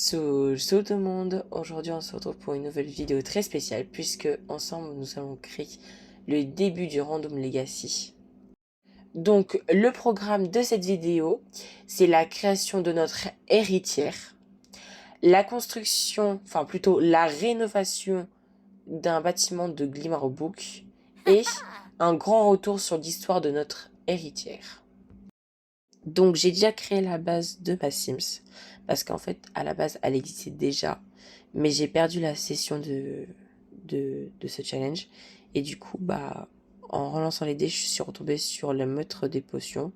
Salut tout le monde, aujourd'hui on se retrouve pour une nouvelle vidéo très spéciale puisque ensemble nous allons créer le début du Random Legacy. Donc le programme de cette vidéo, c'est la création de notre héritière, la construction, enfin plutôt la rénovation d'un bâtiment de Glimmerbook et un grand retour sur l'histoire de notre héritière. Donc j'ai déjà créé la base de ma Sims, parce qu'en fait à la base elle existait déjà, mais j'ai perdu la session de ce challenge, et du coup en relançant les dés je suis retombée sur le meurtre des potions,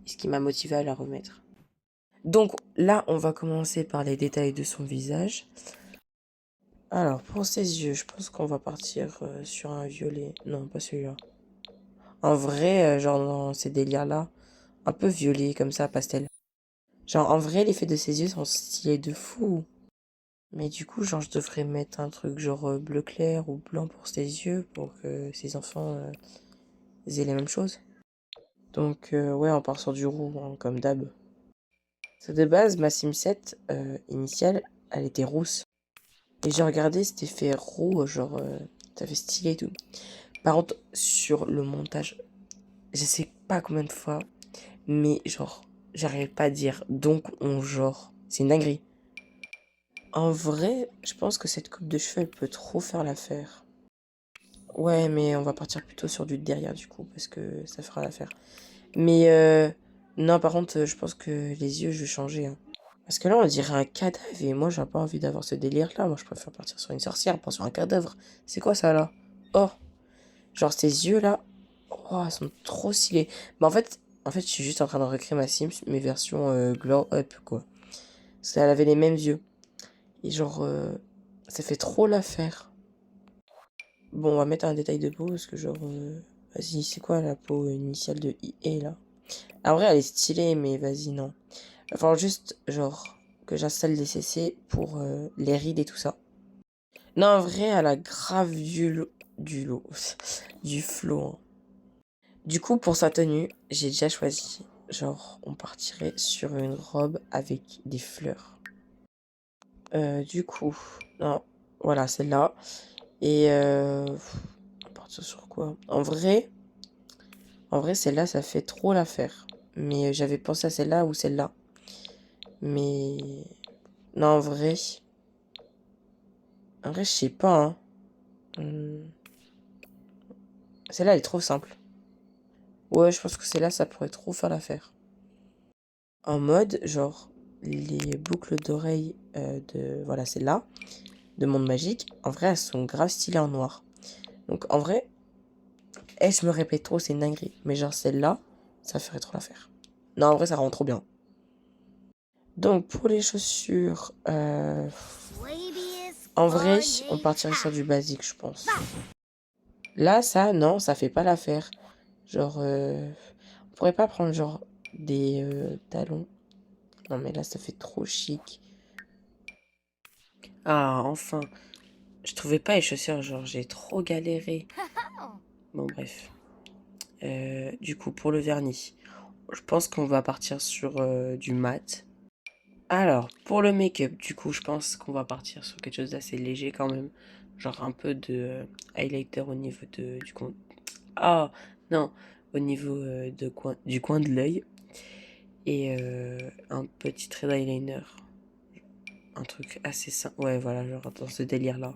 ce qui m'a motivé à la remettre. Donc là on va commencer par les détails de son visage. Alors pour ses yeux, je pense qu'on va partir sur un violet, non pas celui-là. En vrai, genre dans ces délires là, un peu violet comme ça, pastel. Genre, en vrai, l'effet de ses yeux sont stylés de fou. Mais du coup, genre, je devrais mettre un truc genre bleu clair ou blanc pour ses yeux pour que ses enfants aient les mêmes choses. Donc, ouais, on part sur du roux, hein, comme d'hab. C'est de base, ma Sim 7 initiale, elle était rousse. Et j'ai regardé cet effet roux, genre, ça fait stylé et tout. Par contre, sur le montage, je sais pas combien de fois, mais genre, j'arrive pas à dire donc on genre. C'est une dinguerie. En vrai, je pense que cette coupe de cheveux, elle peut trop faire l'affaire. Ouais, mais on va partir plutôt sur du derrière du coup, parce que ça fera l'affaire. Mais non, par contre, je pense que les yeux, je vais changer, hein. Parce que là, on dirait un cadavre, et moi, j'ai pas envie d'avoir ce délire-là. Moi, je préfère partir sur une sorcière, pas sur un cadavre. C'est quoi ça, là? Oh, genre ces yeux-là, oh, ils sont trop stylés. Mais en fait, je suis juste en train de recréer ma Sims, mes versions Glow Up, quoi. Parce qu'elle avait les mêmes yeux. Et genre, ça fait trop l'affaire. Bon, on va mettre un détail de peau, parce que genre, vas-y, c'est quoi la peau initiale de IE, là? En vrai, elle est stylée, mais vas-y, non. Il va falloir juste, genre, que j'installe les CC pour les rides et tout ça. Non, en vrai, elle a grave du flow, hein. Du coup, pour sa tenue, j'ai déjà choisi. Genre, on partirait sur une robe avec des fleurs. Du coup, non, voilà, celle-là. Et on partir sur quoi? En vrai, celle-là, ça fait trop l'affaire. Mais j'avais pensé à celle-là ou celle-là. Mais non, en vrai, je sais pas, hein. Celle-là, elle est trop simple. Ouais, je pense que celle-là, ça pourrait trop faire l'affaire. En mode, genre, les boucles d'oreilles voilà, celle-là, de Monde Magique, en vrai, elles sont grave stylées en noir. Donc, en vrai, je me répète trop, c'est une dinguerie. Mais genre, celle-là, ça ferait trop l'affaire. Non, en vrai, ça rend trop bien. Donc, pour les chaussures, en vrai, on partirait sur du basique, je pense. Là, ça, non, ça fait pas l'affaire. Genre, on pourrait pas prendre, genre, des talons. Non, mais là, ça fait trop chic. Ah, enfin. Je trouvais pas les chaussures, genre, j'ai trop galéré. Bon, bref. Du coup, pour le vernis, je pense qu'on va partir sur du mat. Alors, pour le make-up, du coup, je pense qu'on va partir sur quelque chose d'assez léger quand même. Genre un peu de highlighter au niveau du coin. Ah, non, au niveau du coin de l'œil. Et un petit trait d'eyeliner. Un truc assez simple. Ouais, voilà, genre dans ce délire-là.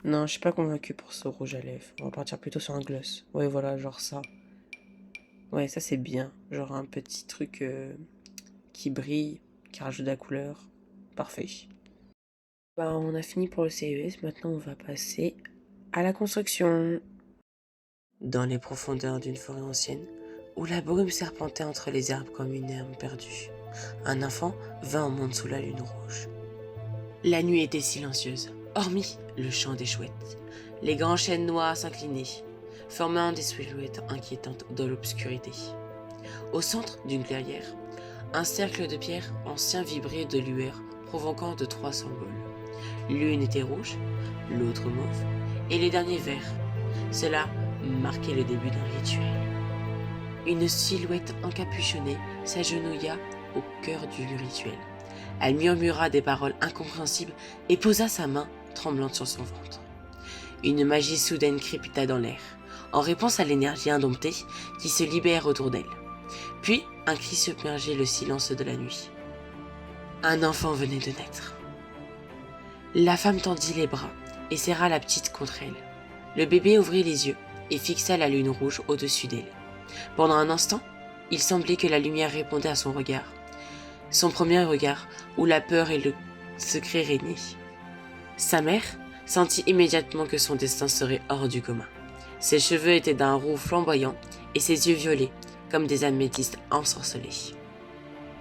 Non, je suis pas convaincue pour ce rouge à lèvres. On va partir plutôt sur un gloss. Ouais, voilà, genre ça. Ouais, ça c'est bien. Genre un petit truc qui brille, qui rajoute de la couleur. Parfait. Bah, on a fini pour le CES. Maintenant, on va passer à la construction. Dans les profondeurs d'une forêt ancienne, où la brume serpentait entre les herbes comme une herbe perdue, un enfant vint au monde sous la lune rouge. La nuit était silencieuse, hormis le chant des chouettes. Les grands chênes noirs s'inclinaient, formant des silhouettes inquiétantes dans l'obscurité. Au centre d'une clairière, un cercle de pierres anciens vibrait de lueurs, provoquant de trois symboles. L'une était rouge, l'autre mauve, et les derniers verts. Cela marquait le début d'un rituel. Une silhouette encapuchonnée s'agenouilla au cœur du rituel. Elle murmura des paroles incompréhensibles et posa sa main tremblante sur son ventre. Une magie soudaine crépita dans l'air, en réponse à l'énergie indomptée qui se libère autour d'elle. Puis un cri submergeait le silence de la nuit. Un enfant venait de naître. La femme tendit les bras et serra la petite contre elle. Le bébé ouvrit les yeux et fixa la lune rouge au-dessus d'elle. Pendant un instant, il semblait que la lumière répondait à son regard. Son premier regard où la peur et le secret régnaient. Sa mère sentit immédiatement que son destin serait hors du commun. Ses cheveux étaient d'un roux flamboyant et ses yeux violets, comme des améthystes ensorcelés.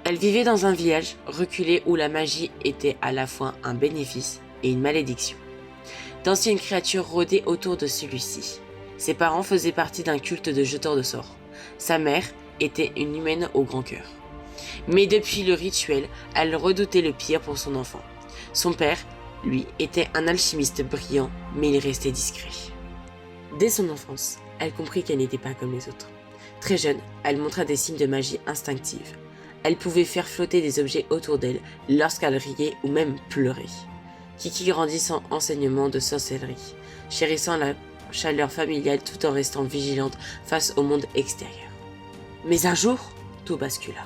Elle vivait dans un village reculé où la magie était à la fois un bénéfice et une malédiction. D'anciennes créatures rôdaient autour de celui-ci. Ses parents faisaient partie d'un culte de jeteurs de sorts. Sa mère était une humaine au grand cœur. Mais depuis le rituel, elle redoutait le pire pour son enfant. Son père, lui, était un alchimiste brillant, mais il restait discret. Dès son enfance, elle comprit qu'elle n'était pas comme les autres. Très jeune, elle montra des signes de magie instinctive. Elle pouvait faire flotter des objets autour d'elle lorsqu'elle riait ou même pleurait. Kiki grandit sans enseignement de sorcellerie, chérissant la chaleur familiale tout en restant vigilante face au monde extérieur. Mais un jour, tout bascula.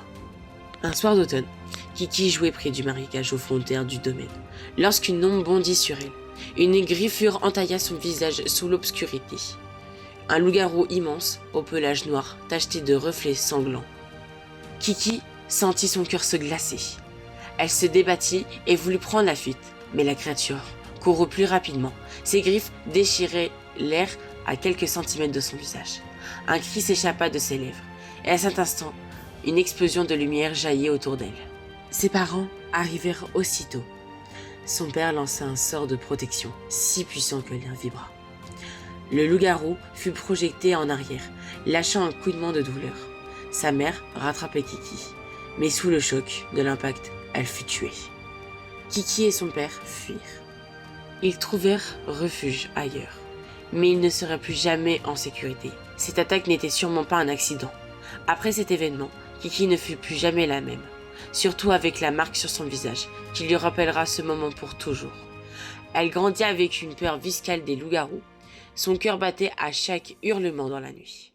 Un soir d'automne, Kiki jouait près du marécage aux frontières du domaine, lorsqu'une ombre bondit sur elle. Une griffure entailla son visage sous l'obscurité. Un loup-garou immense, au pelage noir, tacheté de reflets sanglants. Kiki sentit son cœur se glacer. Elle se débattit et voulut prendre la fuite, mais la créature courut plus rapidement. Ses griffes déchiraient l'air à quelques centimètres de son visage. Un cri s'échappa de ses lèvres, et à cet instant, une explosion de lumière jaillit autour d'elle. Ses parents arrivèrent aussitôt. Son père lança un sort de protection, si puissant que l'air vibra. Le loup-garou fut projeté en arrière, lâchant un couinement de douleur. Sa mère rattrapait Kiki, mais sous le choc de l'impact, elle fut tuée. Kiki et son père fuirent. Ils trouvèrent refuge ailleurs, mais ils ne seraient plus jamais en sécurité. Cette attaque n'était sûrement pas un accident. Après cet événement, Kiki ne fut plus jamais la même, surtout avec la marque sur son visage, qui lui rappellera ce moment pour toujours. Elle grandit avec une peur viscérale des loups-garous. Son cœur battait à chaque hurlement dans la nuit.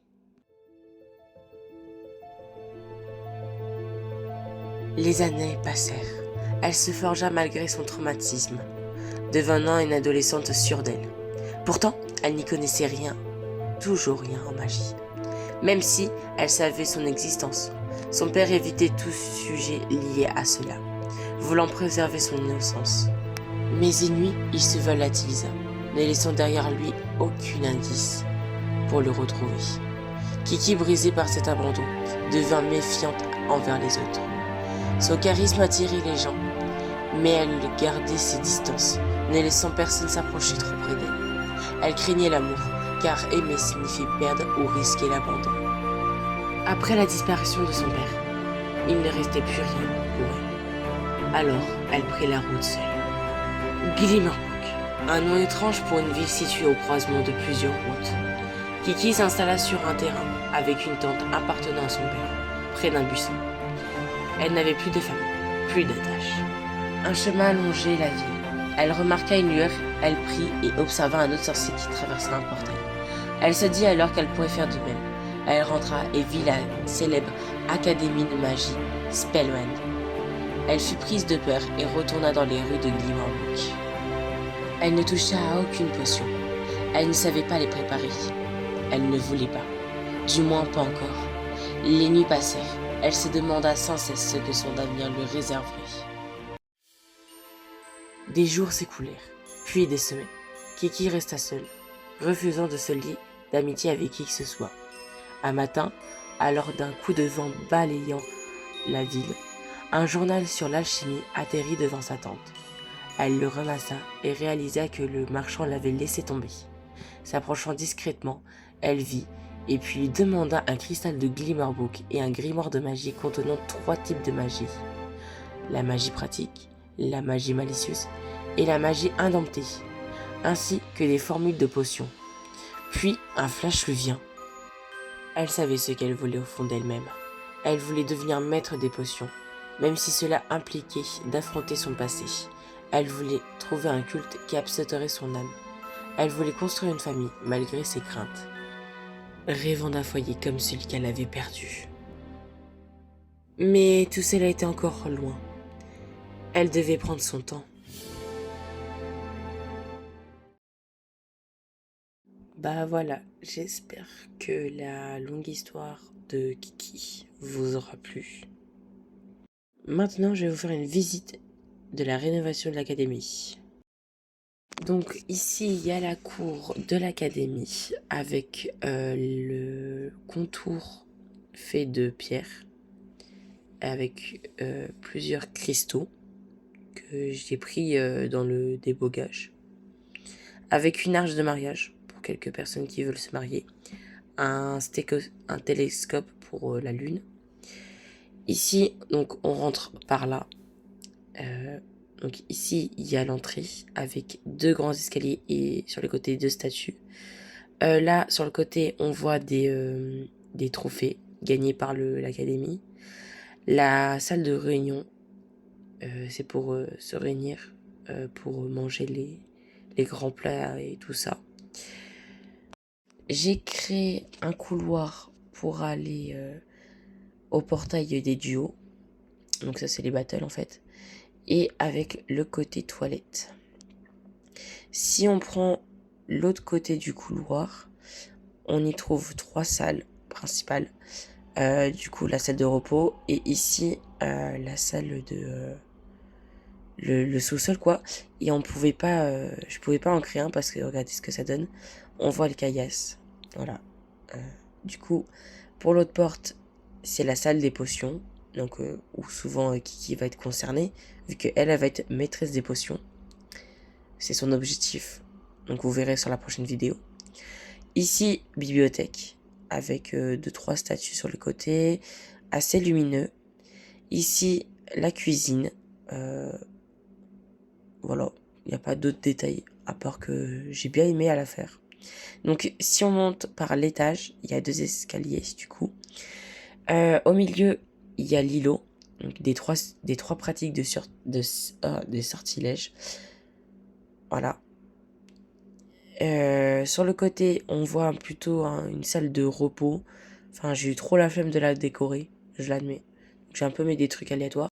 Les années passèrent. Elle se forgea malgré son traumatisme, devenant une adolescente sûre d'elle. Pourtant, elle n'y connaissait rien, toujours rien en magie. Même si elle savait son existence, son père évitait tout sujet lié à cela, voulant préserver son innocence. Mais une nuit, il se volatilisa, ne laissant derrière lui aucun indice pour le retrouver. Kiki, brisée par cet abandon, devint méfiante envers les autres. Son charisme attirait les gens, mais elle gardait ses distances, ne laissant personne s'approcher trop près d'elle. Elle craignait l'amour, car aimer signifiait perdre ou risquer l'abandon. Après la disparition de son père, il ne restait plus rien pour elle. Alors, elle prit la route seule. Glimmerbook, un nom étrange pour une ville située au croisement de plusieurs routes. Kiki s'installa sur un terrain avec une tente appartenant à son père, près d'un buisson. Elle n'avait plus de famille, plus d'attache. Un chemin longeait la ville. Elle remarqua une lueur, elle prit et observa un autre sorcier qui traversait un portail. Elle se dit alors qu'elle pourrait faire de même. Elle rentra et vit la célèbre académie de magie, Spellwand. Elle fut prise de peur et retourna dans les rues de Glimmerbook. Elle ne toucha à aucune potion. Elle ne savait pas les préparer. Elle ne voulait pas. Du moins pas encore. Les nuits passèrent. Elle se demanda sans cesse ce que son avenir lui réserverait. Des jours s'écoulèrent, puis des semaines. Kiki resta seule, refusant de se lier d'amitié avec qui que ce soit. Un matin, alors d'un coup de vent balayant la ville, un journal sur l'alchimie atterrit devant sa tente. Elle le ramassa et réalisa que le marchand l'avait laissé tomber. S'approchant discrètement, elle vit et puis lui demanda un cristal de Glimmerbook et un grimoire de magie contenant 3 types de magie. La magie pratique, la magie malicieuse et la magie indomptée, ainsi que des formules de potions. Puis un flash lui vient. Elle savait ce qu'elle voulait au fond d'elle-même. Elle voulait devenir maître des potions, même si cela impliquait d'affronter son passé. Elle voulait trouver un culte qui absorberait son âme. Elle voulait construire une famille malgré ses craintes, rêvant d'un foyer comme celui qu'elle avait perdu. Mais tout cela était encore loin. Elle devait prendre son temps. Bah voilà, j'espère que la longue histoire de Kiki vous aura plu. Maintenant, je vais vous faire une visite de la rénovation de l'académie. Donc ici, il y a la cour de l'académie avec le contour fait de pierre avec plusieurs cristaux que j'ai pris dans le débogage, avec une arche de mariage pour quelques personnes qui veulent se marier, un télescope pour la lune. Ici, donc on rentre par là. Donc ici, il y a l'entrée avec deux grands escaliers et sur les côtés deux statues. Là, sur le côté, on voit des trophées gagnés par l'académie. La salle de réunion, c'est pour se réunir, pour manger les grands plats et tout ça. J'ai créé un couloir pour aller au portail des duos. Donc ça, c'est les battles en fait. Et avec le côté toilette. Si on prend l'autre côté du couloir, on y trouve 3 salles principales. Du coup, la salle de repos et ici la salle de le sous-sol quoi. Et on pouvait pas, je pouvais pas en créer un parce que regardez ce que ça donne. On voit le caillasse. Voilà. Du coup, pour l'autre porte, c'est la salle des potions. Donc, où souvent Kiki va être concernée, vu qu'elle va être maîtresse des potions. C'est son objectif. Donc, vous verrez sur la prochaine vidéo. Ici, bibliothèque, avec 2-3 statues sur les côtés, assez lumineux. Ici, la cuisine. Voilà, il n'y a pas d'autres détails, à part que j'ai bien aimé à la faire. Donc, si on monte par l'étage, il y a 2 escaliers, du coup. Au milieu, il y a l'îlot, donc des trois pratiques de sortilèges. Voilà. Sur le côté, on voit plutôt une salle de repos. Enfin, j'ai eu trop la flemme de la décorer, je l'admets. J'ai un peu mis des trucs aléatoires.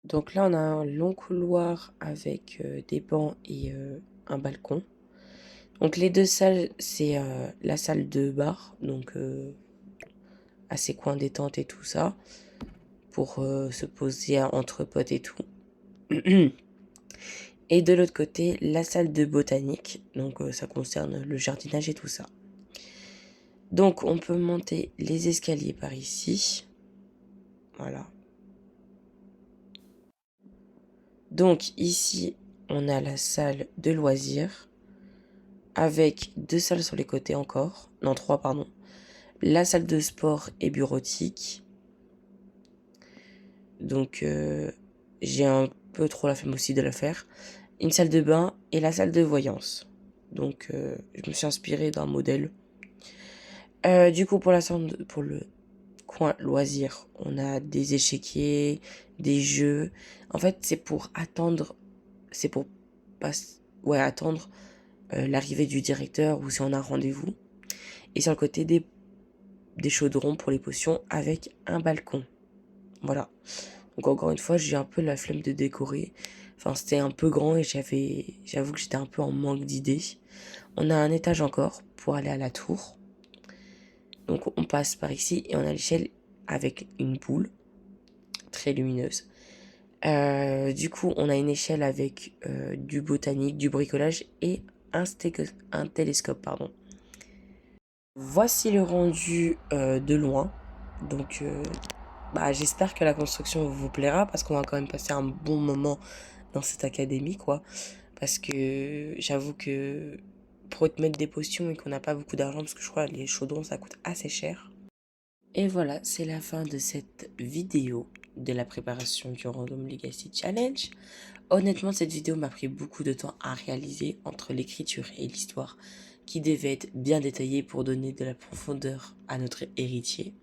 Donc là, on a un long couloir avec des bancs et un balcon. Donc les 2 salles, c'est la salle de bar, donc à ses coins détente et tout ça, pour se poser entre potes et tout. Et de l'autre côté, la salle de botanique, donc ça concerne le jardinage et tout ça. Donc on peut monter les escaliers par ici. Voilà. Donc ici, on a la salle de loisirs, avec 2 salles sur les côtés encore. Non, 3, pardon. La salle de sport et bureautique. Donc j'ai un peu trop la flemme aussi de la faire. Une salle de bain et la salle de voyance. Donc je me suis inspiré d'un modèle. Du coup pour le coin loisirs, on a des échiquiers, des jeux. En fait c'est pour attendre, c'est pour attendre l'arrivée du directeur ou si on a un rendez-vous. Et sur le côté des chaudrons pour les potions avec un balcon. Voilà. Donc encore une fois, j'ai un peu la flemme de décorer. Enfin, c'était un peu grand et j'avoue que j'étais un peu en manque d'idées. On a un étage encore pour aller à la tour. Donc on passe par ici et on a l'échelle avec une boule très lumineuse. Du coup, on a une échelle avec du botanique, du bricolage et un télescope, pardon. Voici le rendu de loin. Donc j'espère que la construction vous plaira parce qu'on va quand même passer un bon moment dans cette académie, quoi. Parce que j'avoue que pour te mettre des potions et qu'on n'a pas beaucoup d'argent, parce que je crois que les chaudrons ça coûte assez cher. Et voilà, c'est la fin de cette vidéo de la préparation du Random Legacy Challenge. Honnêtement, cette vidéo m'a pris beaucoup de temps à réaliser entre l'écriture et l'histoire qui devait être bien détaillée pour donner de la profondeur à notre héritier.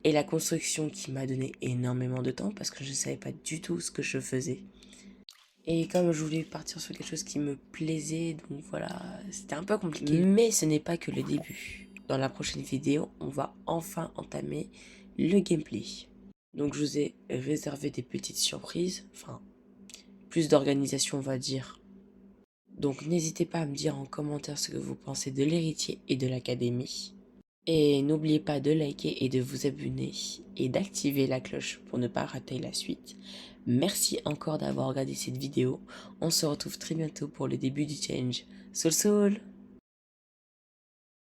et la construction qui m'a donné énormément de temps parce que je ne savais pas du tout ce que je faisais. Et comme je voulais partir sur quelque chose qui me plaisait, donc voilà, c'était un peu compliqué. Mais ce n'est pas que le début. Dans la prochaine vidéo, on va enfin entamer le gameplay. Donc je vous ai réservé des petites surprises, enfin, plus d'organisation on va dire. Donc n'hésitez pas à me dire en commentaire ce que vous pensez de l'héritier et de l'académie. Et n'oubliez pas de liker et de vous abonner et d'activer la cloche pour ne pas rater la suite. Merci encore d'avoir regardé cette vidéo. On se retrouve très bientôt pour le début du challenge. Soul Soul!